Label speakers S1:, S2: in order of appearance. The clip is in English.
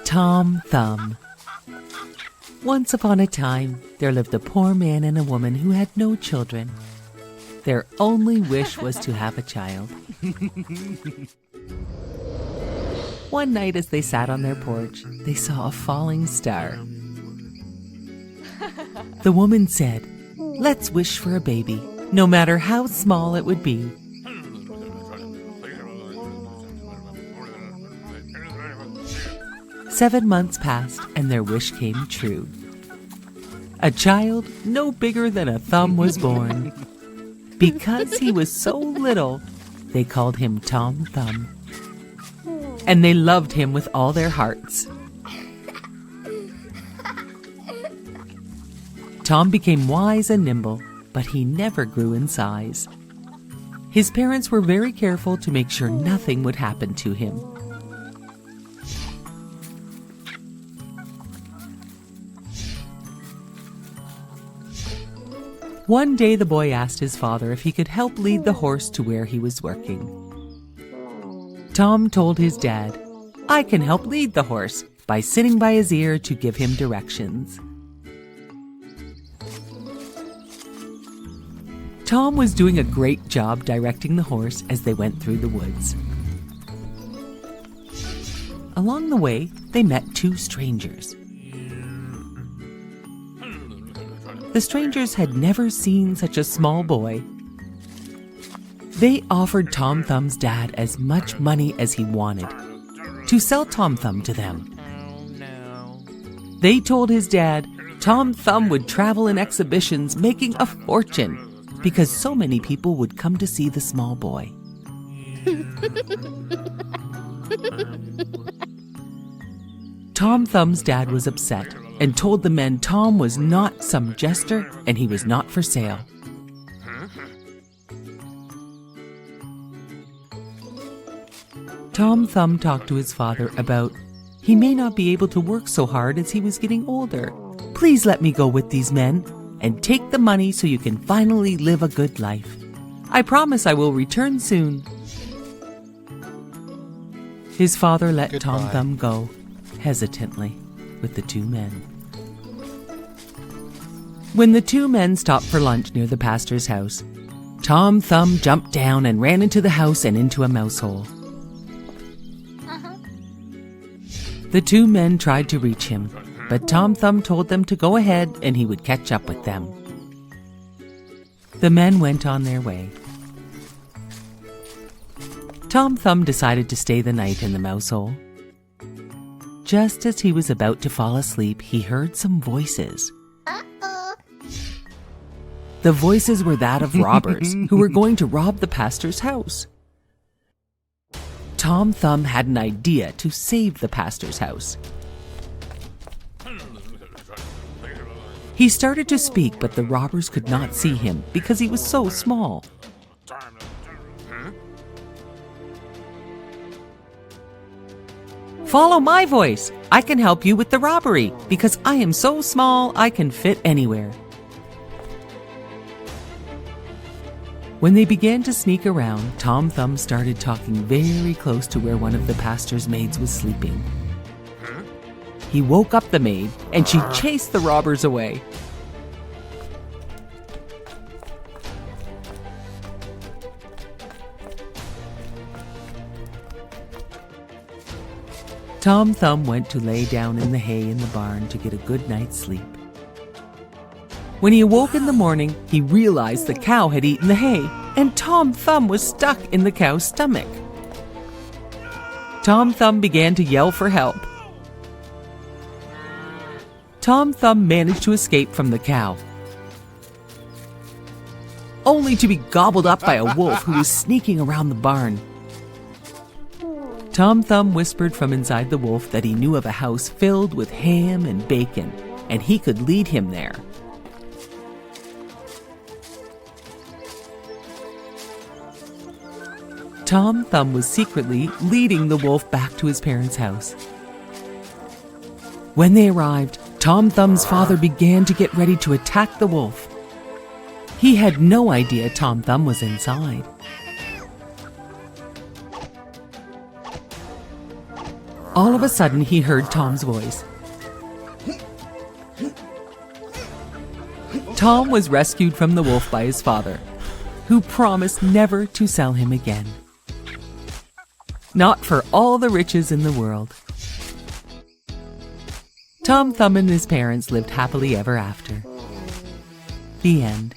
S1: Tom Thumb. Once upon a time, there lived a poor man and a woman who had no children. Their only wish was to have a child. One night as they sat on their porch, they saw a falling star. The woman said, "Let's wish for a baby, no matter how small it would be." 7 months passed and their wish came true. A child no bigger than a thumb was born. Because he was so little, they called him Tom Thumb. And they loved him with all their hearts. Tom became wise and nimble, but he never grew in size. His parents were very careful to make sure nothing would happen to him. One day the boy asked his father if he could help lead the horse to where he was working. Tom told his dad, "I can help lead the horse by sitting by his ear to give him directions." Tom was doing a great job directing the horse as they went through the woods. Along the way, they met 2 strangers. The strangers had never seen such a small boy. They offered Tom Thumb's dad as much money as he wanted to sell Tom Thumb to them. They told his dad Tom Thumb would travel in exhibitions making a fortune because so many people would come to see the small boy. Tom Thumb's dad was upset and told the men Tom was not some jester and he was not for sale. Tom Thumb talked to his father about he may not be able to work so hard as he was getting older. Please let me go with these men and take the money so you can finally live a good life. I promise I will return soon. His father let Tom Thumb go, hesitantly, with the 2 men. When the 2 men stopped for lunch near the pastor's house, Tom Thumb jumped down and ran into the house and into a mouse hole. The 2 men tried to reach him, but Tom Thumb told them to go ahead and he would catch up with them. The men went on their way. Tom Thumb decided to stay the night in the mouse hole. Just as he was about to fall asleep, he heard some voices. The voices were that of robbers who were going to rob the pastor's house. Tom Thumb had an idea to save the pastor's house. He started to speak, but the robbers could not see him because he was so small. Follow my voice. I can help you with the robbery because I am so small I can fit anywhere. When they began to sneak around, Tom Thumb started talking very close to where one of the pastor's maids was sleeping. He woke up the maid and she chased the robbers away. Tom Thumb went to lay down in the hay in the barn to get a good night's sleep. When he awoke in the morning, he realized the cow had eaten the hay, and Tom Thumb was stuck in the cow's stomach. Tom Thumb began to yell for help. Tom Thumb managed to escape from the cow, only to be gobbled up by a wolf who was sneaking around the barn. Tom Thumb whispered from inside the wolf that he knew of a house filled with ham and bacon, and he could lead him there. Tom Thumb was secretly leading the wolf back to his parents' house. When they arrived, Tom Thumb's father began to get ready to attack the wolf. He had no idea Tom Thumb was inside. All of a sudden, he heard Tom's voice. Tom was rescued from the wolf by his father, who promised never to sell him again. Not for all the riches in the world. Tom Thumb and his parents lived happily ever after. The end.